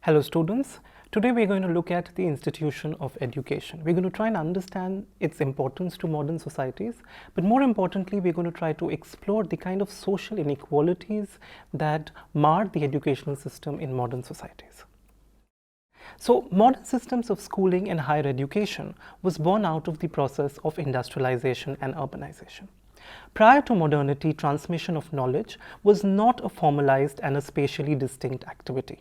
Hello students, today we're going to look at the institution of education. We're going to try and understand its importance to modern societies, but more importantly we're going to try to explore the kind of social inequalities that mar the educational system in modern societies. So modern systems of schooling and higher education was born out of the process of industrialization and urbanization. Prior to modernity, transmission of knowledge was not a formalized and a spatially distinct activity.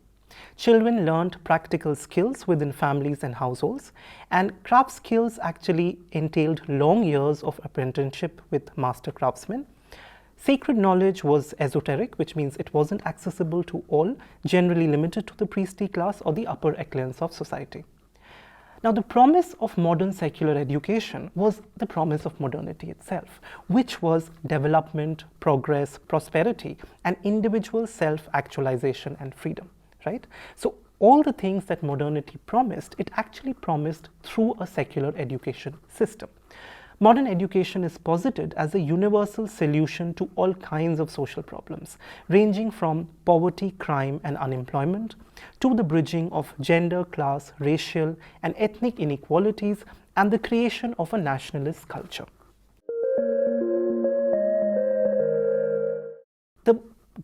Children learned practical skills within families and households, and craft skills actually entailed long years of apprenticeship with master craftsmen. Sacred knowledge was esoteric, which means it wasn't accessible to all, generally limited to the priestly class or the upper echelons of society. Now, the promise of modern secular education was the promise of modernity itself, which was development, progress, prosperity, and individual self-actualization and freedom. Right? So all the things that modernity promised, it actually promised through a secular education system. Modern education is posited as a universal solution to all kinds of social problems, ranging from poverty, crime, and unemployment, to the bridging of gender, class, racial, and ethnic inequalities, and the creation of a nationalist culture. The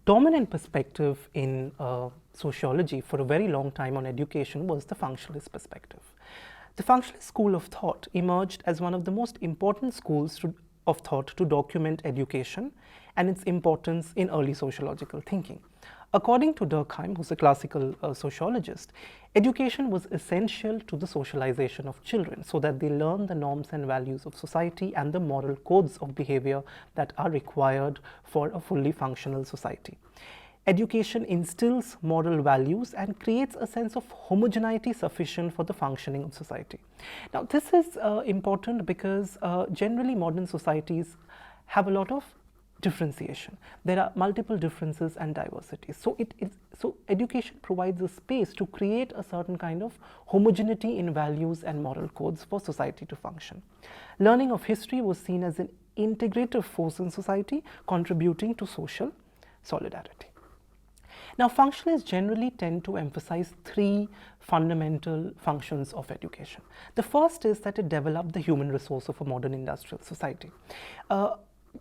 dominant perspective in sociology for a very long time on education was the functionalist perspective. The functionalist school of thought emerged as one of the most important schools of thought to document education and its importance in early sociological thinking. According to Durkheim, who's a classical sociologist, education was essential to the socialization of children so that they learn the norms and values of society and the moral codes of behavior that are required for a fully functional society. Education instills moral values and creates a sense of homogeneity sufficient for the functioning of society. Now, this is important because generally modern societies have a lot of differentiation. There are multiple differences and diversities. So education provides a space to create a certain kind of homogeneity in values and moral codes for society to function. Learning of history was seen as an integrative force in society, contributing to social solidarity. Now, functionalists generally tend to emphasize three fundamental functions of education. The first is that it developed the human resource of a modern industrial society.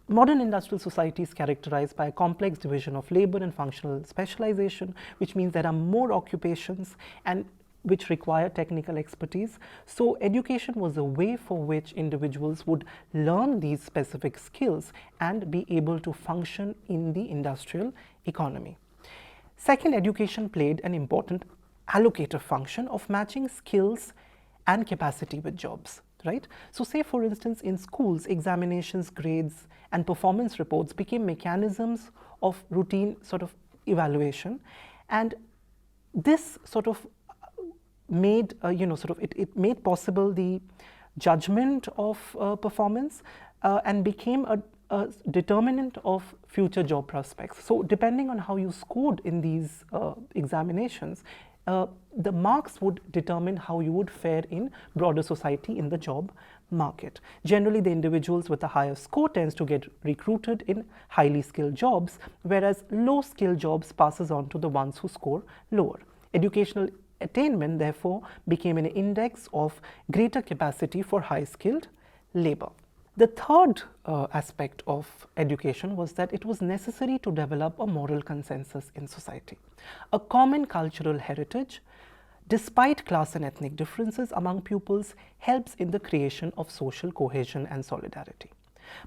Modern industrial society is characterized by a complex division of labor and functional specialization, which means there are more occupations and which require technical expertise. So education was a way for which individuals would learn these specific skills and be able to function in the industrial economy. Second, education played an important allocative function of matching skills and capacity with jobs, right? So say for instance in schools, examinations, grades, and performance reports became mechanisms of routine sort of evaluation, and this sort of made it made possible the judgment of performance and became a determinant of future job prospects. So depending on how you scored in these examinations, the marks would determine how you would fare in broader society in the job market. Generally, the individuals with a higher score tends to get recruited in highly skilled jobs, whereas low skilled jobs passes on to the ones who score lower. Educational attainment therefore became an index of greater capacity for high skilled labor. The third aspect of education was that it was necessary to develop a moral consensus in society. A common cultural heritage, despite class and ethnic differences among pupils, helps in the creation of social cohesion and solidarity.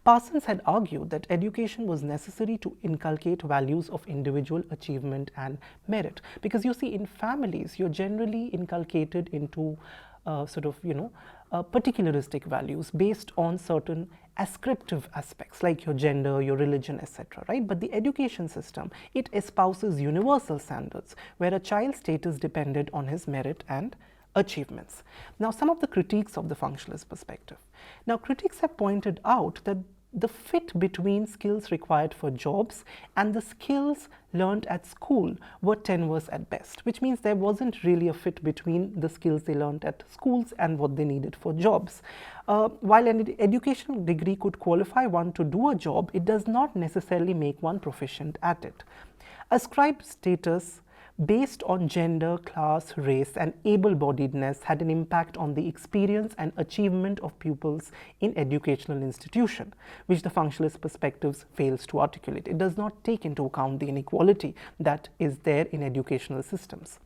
Parsons had argued that education was necessary to inculcate values of individual achievement and merit, because you see in families you're generally inculcated into particularistic values based on certain ascriptive aspects like your gender, your religion, etc. Right? But the education system, it espouses universal standards where a child's status depended on his merit and achievements. Now, some of the critiques of the functionalist perspective. Now, critics have pointed out that the fit between skills required for jobs and the skills learned at school were tenuous at best, which means there wasn't really a fit between the skills they learned at schools and what they needed for jobs. While an educational degree could qualify one to do a job, it does not necessarily make one proficient at it. Ascribed status based on gender, class, race, and able-bodiedness had an impact on the experience and achievement of pupils in educational institution, which the functionalist perspectives fails to articulate. It does not take into account the inequality that is there in educational systems.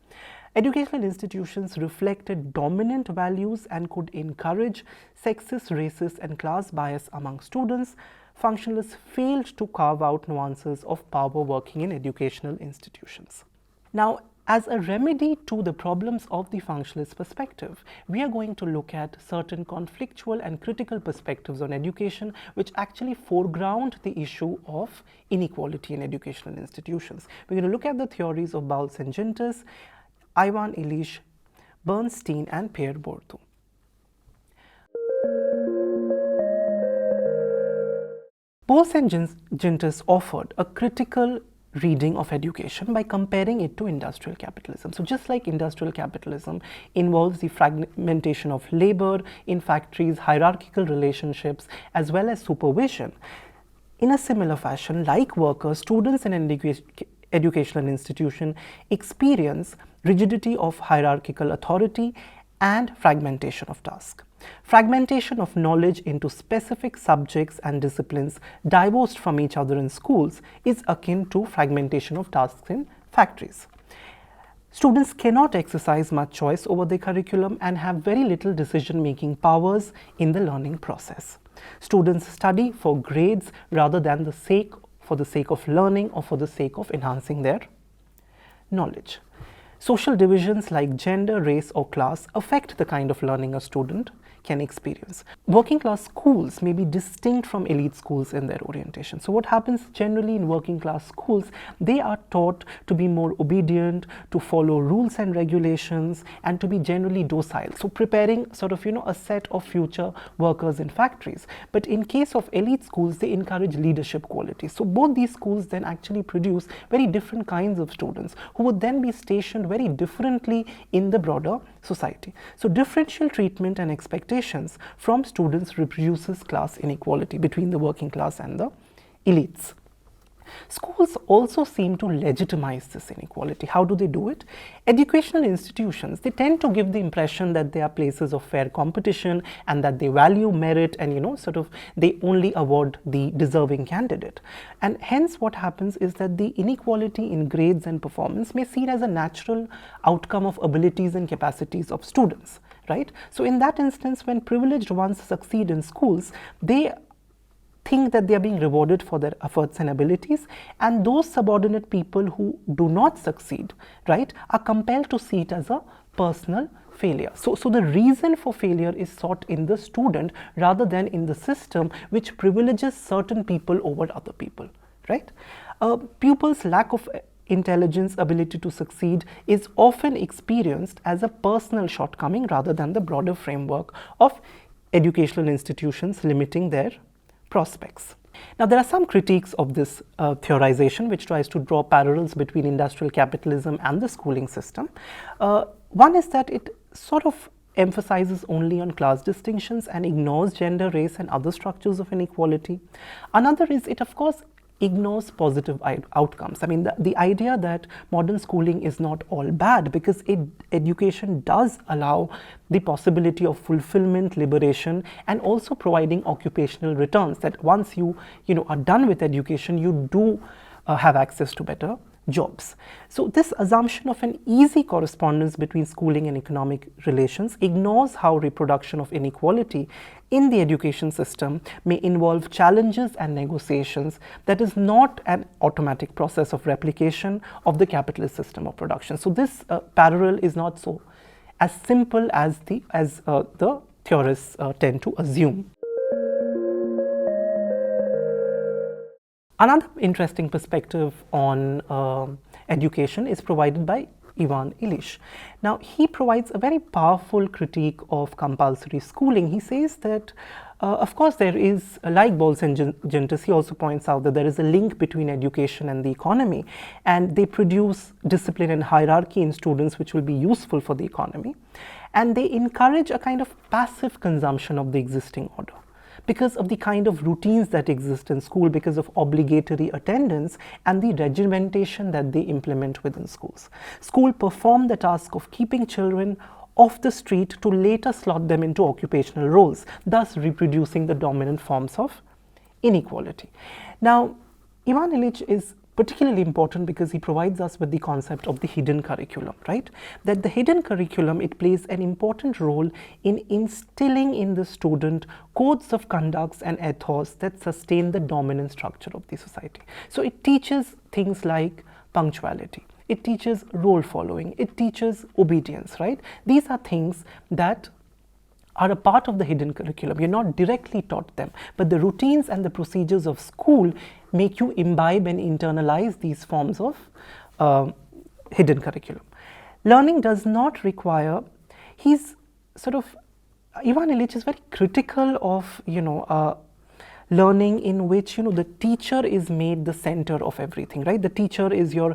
Educational institutions reflected dominant values and could encourage sexist, racist, and class bias among students. Functionalists failed to carve out nuances of power working in educational institutions. Now, as a remedy to the problems of the functionalist perspective, we are going to look at certain conflictual and critical perspectives on education which actually foreground the issue of inequality in educational institutions. We're going to look at the theories of Bowles and Gintis, Ivan Illich, Bernstein, and Pierre Bourdieu. Bowles and Gintis offered a critical reading of education by comparing it to industrial capitalism. So just like industrial capitalism involves the fragmentation of labor in factories, hierarchical relationships, as well as supervision, in a similar fashion, like workers, students in an educational institution experience rigidity of hierarchical authority and fragmentation of task. Fragmentation of knowledge into specific subjects and disciplines divorced from each other in schools is akin to fragmentation of tasks in factories. Students cannot exercise much choice over their curriculum and have very little decision-making powers in the learning process. Students study for grades rather than for the sake of learning or for the sake of enhancing their knowledge. Social divisions like gender, race, or class affect the kind of learning a student can experience. Working class schools may be distinct from elite schools in their orientation. So what happens generally in working class schools, they are taught to be more obedient, to follow rules and regulations, and to be generally docile. So preparing sort of, a set of future workers in factories. But in case of elite schools, they encourage leadership qualities. So both these schools then actually produce very different kinds of students who would then be stationed very differently in the broader society. So differential treatment and expectations from students reproduces class inequality between the working class and the elites. Schools also seem to legitimize this inequality. How do they do it? Educational institutions, they tend to give the impression that they are places of fair competition and that they value merit and, they only award the deserving candidate. And hence what happens is that the inequality in grades and performance may be seen as a natural outcome of abilities and capacities of students, right? So in that instance, when privileged ones succeed in schools, they think that they are being rewarded for their efforts and abilities, and those subordinate people who do not succeed, right, are compelled to see it as a personal failure. So the reason for failure is sought in the student rather than in the system which privileges certain people over other people, right? Pupils' lack of intelligence, ability to succeed is often experienced as a personal shortcoming rather than the broader framework of educational institutions limiting their prospects. Now, there are some critiques of this theorization which tries to draw parallels between industrial capitalism and the schooling system. One is that it sort of emphasizes only on class distinctions and ignores gender, race, and other structures of inequality. Another is it, of course, ignores positive outcomes. I mean, the idea that modern schooling is not all bad, because education does allow the possibility of fulfillment, liberation, and also providing occupational returns, that once you are done with education, you do have access to better jobs. So this assumption of an easy correspondence between schooling and economic relations ignores how reproduction of inequality in the education system may involve challenges and negotiations that is not an automatic process of replication of the capitalist system of production. So this parallel is not so as simple as the theorists tend to assume. Another interesting perspective on education is provided by Ivan Illich. Now, he provides a very powerful critique of compulsory schooling. He says that, of course, there is, like Bowles and Gintis, he also points out that there is a link between education and the economy, and they produce discipline and hierarchy in students which will be useful for the economy, and they encourage a kind of passive consumption of the existing order. because of the kind of routines that exist in school, because of obligatory attendance and the regimentation that they implement within schools. School perform the task of keeping children off the street to later slot them into occupational roles, thus reproducing the dominant forms of inequality. Now, Ivan Illich is particularly important because he provides us with the concept of the hidden curriculum, right? That the hidden curriculum, it plays an important role in instilling in the student codes of conducts and ethos that sustain the dominant structure of the society. So it teaches things like punctuality, it teaches role following, it teaches obedience, right? These are things that are a part of the hidden curriculum. You're not directly taught them, but the routines and the procedures of school make you imbibe and internalize these forms of hidden curriculum. Learning does not require, Ivan Illich is very critical of, learning in which, the teacher is made the center of everything, right? The teacher is your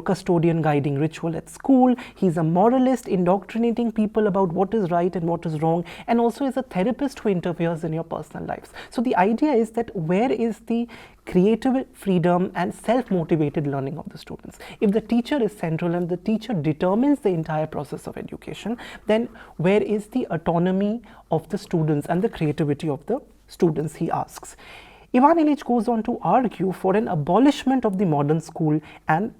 custodian guiding ritual at school. He's a moralist indoctrinating people about what is right and what is wrong, and also is a therapist who interferes in your personal lives. So the idea is that where is the creative freedom and self-motivated learning of the students? If the teacher is central and the teacher determines the entire process of education, then where is the autonomy of the students and the creativity of the students, he asks. Ivan Illich goes on to argue for an abolishment of the modern school and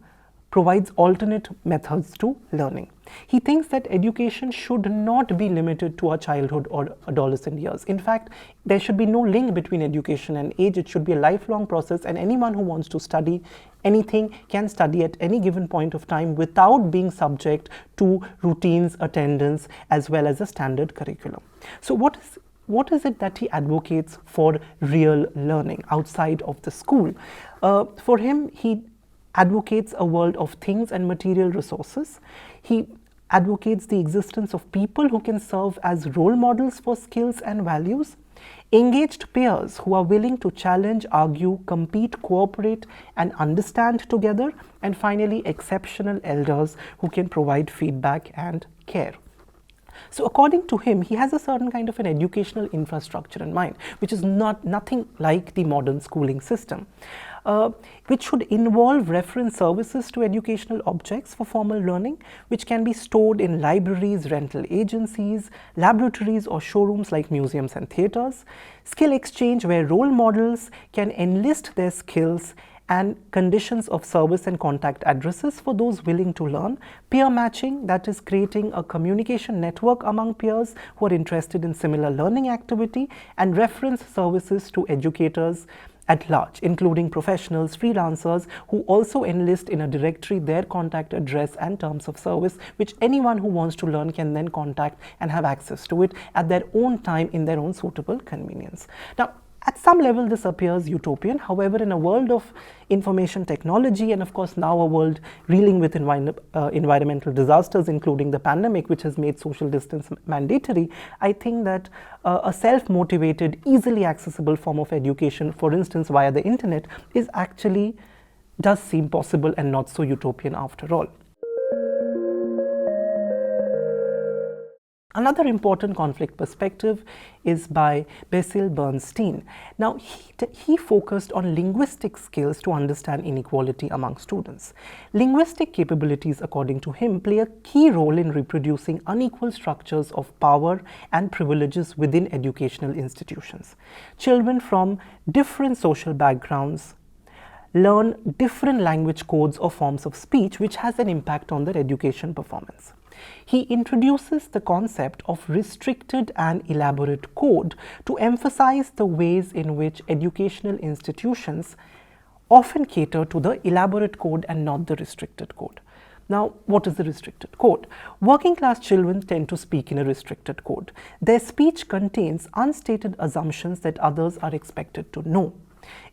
provides alternate methods to learning. He thinks that education should not be limited to our childhood or adolescent years. In fact, there should be no link between education and age. It should be a lifelong process, and anyone who wants to study anything can study at any given point of time without being subject to routines, attendance, as well as a standard curriculum. So what is it that he advocates for real learning outside of the school? For him, he advocates a world of things and material resources. He advocates the existence of people who can serve as role models for skills and values, engaged peers who are willing to challenge, argue, compete, cooperate, and understand together, and finally, exceptional elders who can provide feedback and care. So according to him, he has a certain kind of an educational infrastructure in mind, which is nothing like the modern schooling system, which should involve reference services to educational objects for formal learning, which can be stored in libraries, rental agencies, laboratories, or showrooms like museums and theaters, skill exchange where role models can enlist their skills, and conditions of service and contact addresses for those willing to learn, peer matching, that is creating a communication network among peers who are interested in similar learning activity, and reference services to educators at large, including professionals, freelancers who also enlist in a directory their contact address and terms of service, which anyone who wants to learn can then contact and have access to it at their own time in their own suitable convenience. Now, at some level, this appears utopian. However, in a world of information technology, and of course now a world reeling with environmental disasters, including the pandemic, which has made social distance mandatory, I think that a self-motivated, easily accessible form of education, for instance via the internet, does seem possible and not so utopian after all. Another important conflict perspective is by Basil Bernstein. Now, he focused on linguistic skills to understand inequality among students. Linguistic capabilities, according to him, play a key role in reproducing unequal structures of power and privileges within educational institutions. Children from different social backgrounds learn different language codes or forms of speech, which has an impact on their education performance. He introduces the concept of restricted and elaborate code to emphasize the ways in which educational institutions often cater to the elaborate code and not the restricted code. Now, what is the restricted code? Working class children tend to speak in a restricted code. Their speech contains unstated assumptions that others are expected to know.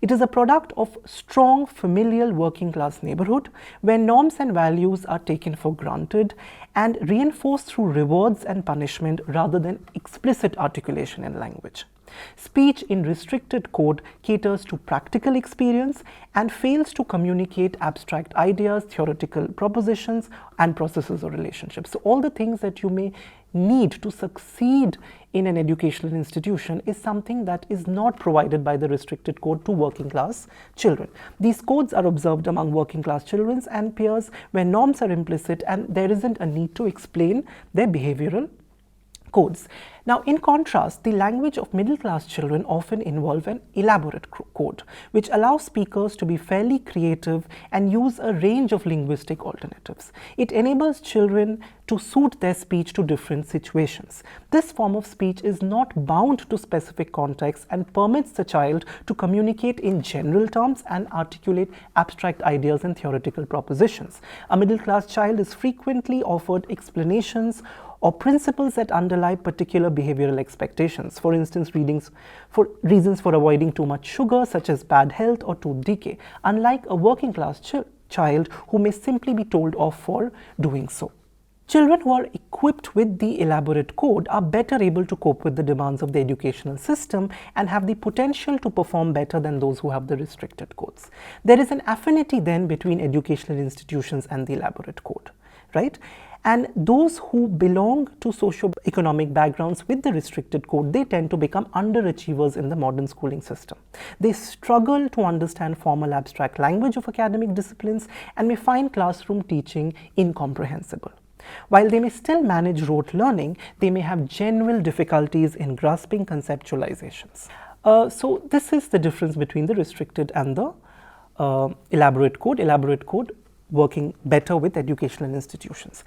It is a product of strong familial working class neighborhood where norms and values are taken for granted and reinforced through rewards and punishment rather than explicit articulation in language. Speech in restricted code caters to practical experience and fails to communicate abstract ideas, theoretical propositions, and processes or relationships. So all the things that you may need to succeed in an educational institution is something that is not provided by the restricted code to working class children. These codes are observed among working class children and peers where norms are implicit and there isn't a need to explain their behavioral codes. Now, in contrast, the language of middle class children often involve an elaborate code, which allows speakers to be fairly creative and use a range of linguistic alternatives. It enables children to suit their speech to different situations. This form of speech is not bound to specific context and permits the child to communicate in general terms and articulate abstract ideas and theoretical propositions. A middle class child is frequently offered explanations or principles that underlie particular behavioral expectations. For instance, reasons for avoiding too much sugar, such as bad health or tooth decay, unlike a working class child who may simply be told off for doing so. Children who are equipped with the elaborate code are better able to cope with the demands of the educational system and have the potential to perform better than those who have the restricted codes. There is an affinity then between educational institutions and the elaborate code, right? And those who belong to socio-economic backgrounds with the restricted code, they tend to become underachievers in the modern schooling system. They struggle to understand formal abstract language of academic disciplines and may find classroom teaching incomprehensible. While they may still manage rote learning, they may have genuine difficulties in grasping conceptualizations. So this is the difference between the restricted and the elaborate code. Elaborate code working better with educational institutions.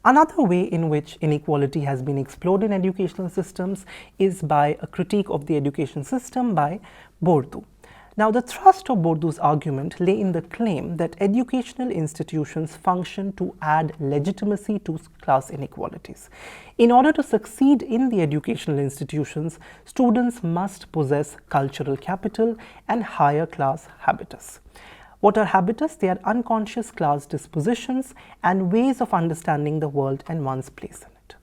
Another way in which inequality has been explored in educational systems is by a critique of the education system by Bourdieu. Now, the thrust of Bourdieu's argument lay in the claim that educational institutions function to add legitimacy to class inequalities. In order to succeed in the educational institutions, students must possess cultural capital and higher class habitus. What are habitus? They are unconscious class dispositions and ways of understanding the world and one's place in it.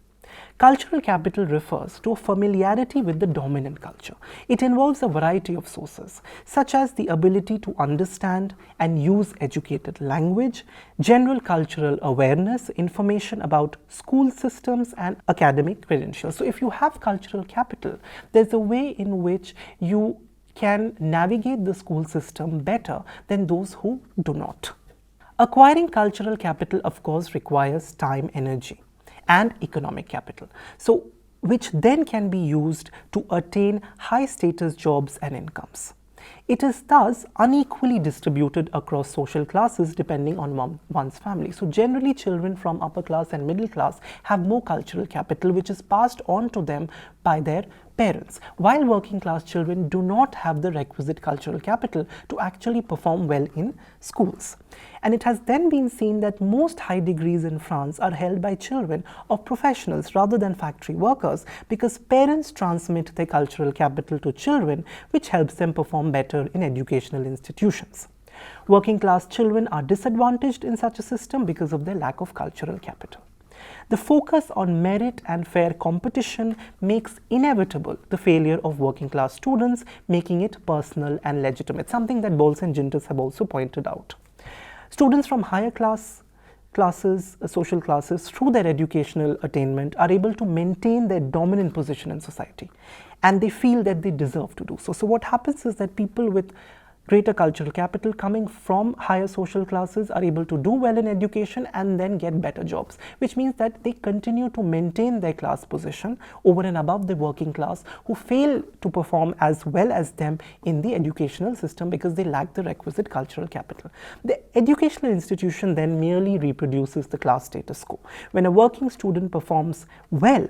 Cultural capital refers to a familiarity with the dominant culture. It involves a variety of sources, such as the ability to understand and use educated language, general cultural awareness, information about school systems, and academic credentials. So if you have cultural capital, there's a way in which you can navigate the school system better than those who do not. Acquiring cultural capital, of course, requires time, energy, and economic capital, so which then can be used to attain high status jobs and incomes. It is thus unequally distributed across social classes depending on one's family. So generally, children from upper class and middle class have more cultural capital, which is passed on to them by their parents, while working class children do not have the requisite cultural capital to actually perform well in schools. And it has then been seen that most high degrees in France are held by children of professionals rather than factory workers, because parents transmit their cultural capital to children, which helps them perform better in educational institutions. Working class children are disadvantaged in such a system because of their lack of cultural capital. The focus on merit and fair competition makes inevitable the failure of working class students, making it personal and legitimate, something that Bowles and Gintis have also pointed out. Students from higher social classes, through their educational attainment, are able to maintain their dominant position in society, and they feel that they deserve to do so. So what happens is that people with greater cultural capital coming from higher social classes are able to do well in education and then get better jobs, which means that they continue to maintain their class position over and above the working class who fail to perform as well as them in the educational system because they lack the requisite cultural capital. The educational institution then merely reproduces the class status quo. When a working student performs well,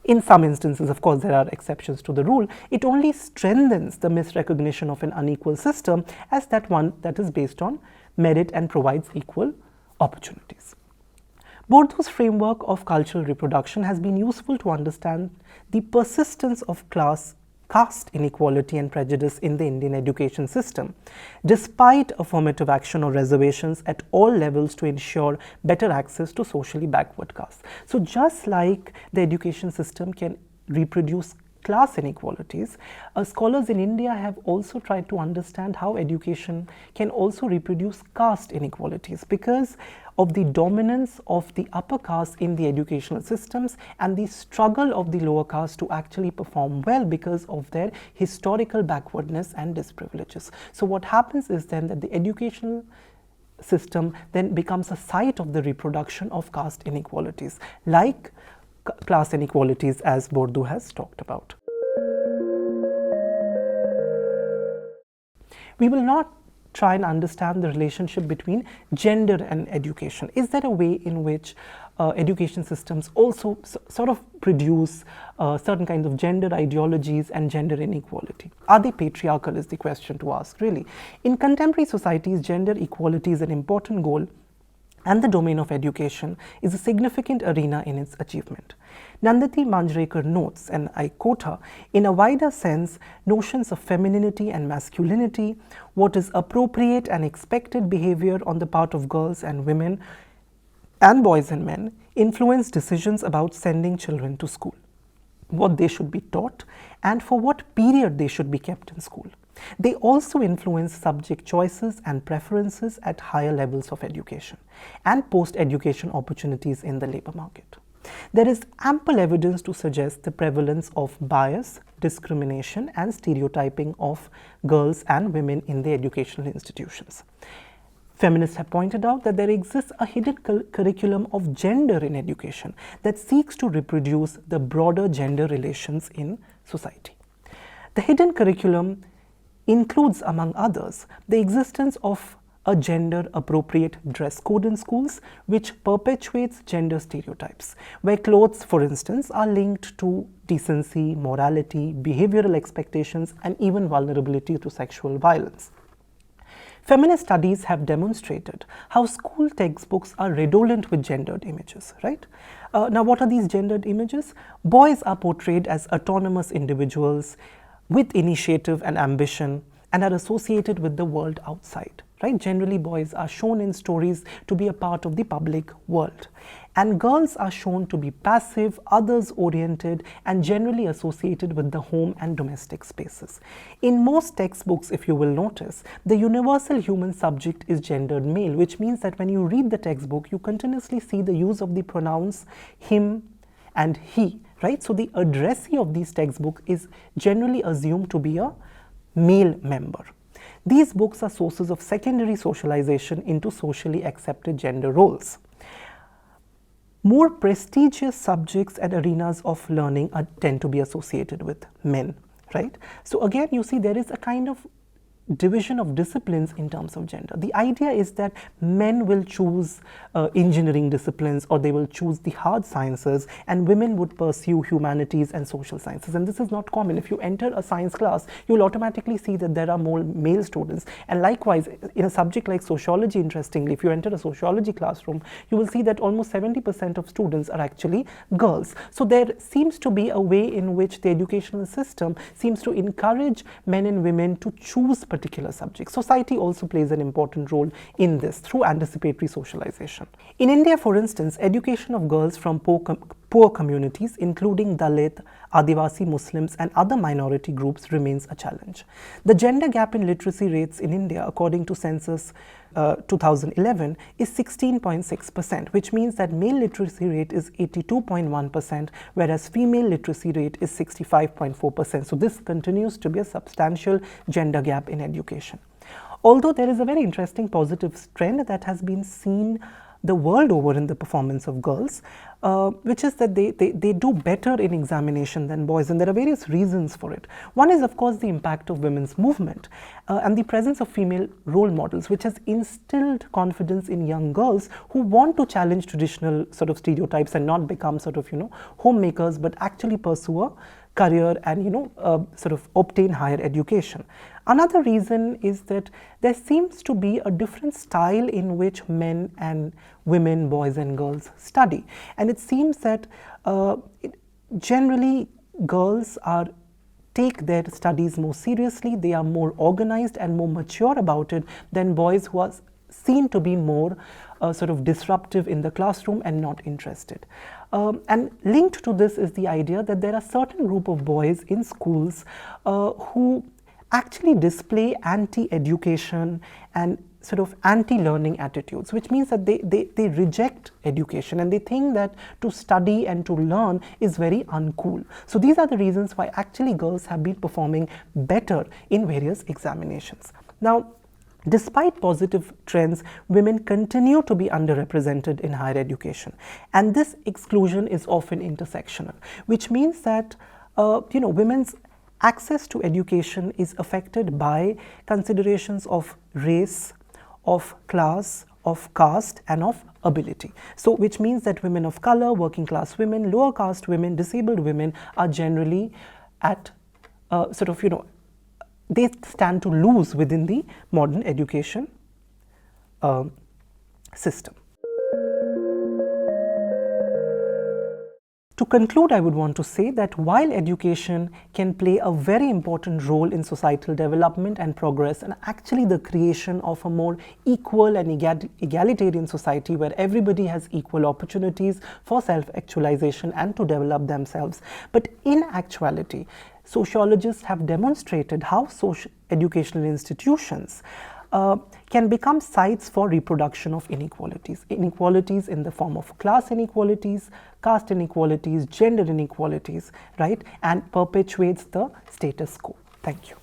in some instances, of course, there are exceptions to the rule, it only strengthens the misrecognition of an unequal system as that one that is based on merit and provides equal opportunities. Bourdieu's framework of cultural reproduction has been useful to understand the persistence of caste inequality and prejudice in the Indian education system, despite affirmative action or reservations at all levels to ensure better access to socially backward castes. So just like the education system can reproduce class inequalities, scholars in India have also tried to understand how education can also reproduce caste inequalities because of the dominance of the upper caste in the educational systems and the struggle of the lower caste to actually perform well because of their historical backwardness and disprivileges. So what happens is then that the educational system then becomes a site of the reproduction of caste inequalities, like class inequalities, as Bourdieu has talked about. We will not try and understand the relationship between gender and education. Is there a way in which education systems also sort of produce certain kinds of gender ideologies and gender inequality? Are they patriarchal is the question to ask, really. In contemporary societies, gender equality is an important goal, and the domain of education is a significant arena in its achievement. Nandati Manjrekar notes, and I quote her, "In a wider sense, notions of femininity and masculinity, what is appropriate and expected behavior on the part of girls and women and boys and men, influence decisions about sending children to school, what they should be taught, and for what period they should be kept in school. They also influence subject choices and preferences at higher levels of education and post-education opportunities in the labor market. There is ample evidence to suggest the prevalence of bias, discrimination, and stereotyping of girls and women in the educational institutions. Feminists have pointed out that there exists a hidden curriculum of gender in education that seeks to reproduce the broader gender relations in society. The hidden curriculum includes, among others, the existence of a gender-appropriate dress code in schools, which perpetuates gender stereotypes, where clothes, for instance, are linked to decency, morality, behavioral expectations, and even vulnerability to sexual violence. Feminist studies have demonstrated how school textbooks are redolent with gendered images, right? Now, what are these gendered images? Boys are portrayed as autonomous individuals with initiative and ambition and are associated with the world outside, right? Generally, boys are shown in stories to be a part of the public world, and girls are shown to be passive, others-oriented, and generally associated with the home and domestic spaces. In most textbooks, if you will notice, the universal human subject is gendered male, which means that when you read the textbook, you continuously see the use of the pronouns him and he, right? So the addressee of these textbooks is generally assumed to be a male member. These books are sources of secondary socialization into socially accepted gender roles. More prestigious subjects and arenas of learning tend to be associated with men, right? So again, you see there is a kind of division of disciplines in terms of gender. The idea is that men will choose engineering disciplines, or they will choose the hard sciences, and women would pursue humanities and social sciences. And this is not common. If you enter a science class, you will automatically see that there are more male students. And likewise, in a subject like sociology, interestingly, if you enter a sociology classroom, you will see that almost 70% of students are actually girls. So there seems to be a way in which the educational system seems to encourage men and women to choose particular subjects. Society also plays an important role in this through anticipatory socialization. In India, for instance, education of girls from poor communities, including Dalit, Adivasi Muslims, and other minority groups, remains a challenge. The gender gap in literacy rates in India, according to Census 2011, is 16.6%, which means that male literacy rate is 82.1%, whereas female literacy rate is 65.4%. So this continues to be a substantial gender gap in education. Although there is a very interesting positive trend that has been seen the world over in the performance of girls, which is that they do better in examination than boys, and there are various reasons for it. One is, of course, the impact of women's movement and the presence of female role models, which has instilled confidence in young girls who want to challenge traditional sort of stereotypes and not become sort of, homemakers, but actually pursue a career and, sort of obtain higher education. Another reason is that there seems to be a different style in which men and women, boys and girls study. And it seems that generally girls take their studies more seriously, they are more organized and more mature about it than boys who are seen to be more sort of disruptive in the classroom and not interested. And linked to this is the idea that there are certain group of boys in schools who actually display anti-education and sort of anti-learning attitudes, which means that they reject education and they think that to study and to learn is very uncool. So these are the reasons why actually girls have been performing better in various examinations. Now, despite positive trends, women continue to be underrepresented in higher education, and this exclusion is often intersectional, which means that women's access to education is affected by considerations of race, of class, of caste, and of ability. So which means that women of color, working class women, lower caste women, disabled women are generally at they stand to lose within the modern education system. To conclude, I would want to say that while education can play a very important role in societal development and progress, and actually the creation of a more equal and egalitarian society where everybody has equal opportunities for self-actualization and to develop themselves, but in actuality, sociologists have demonstrated how educational institutions can become sites for reproduction of inequalities. Inequalities in the form of class inequalities, caste inequalities, gender inequalities, right? And perpetuates the status quo. Thank you.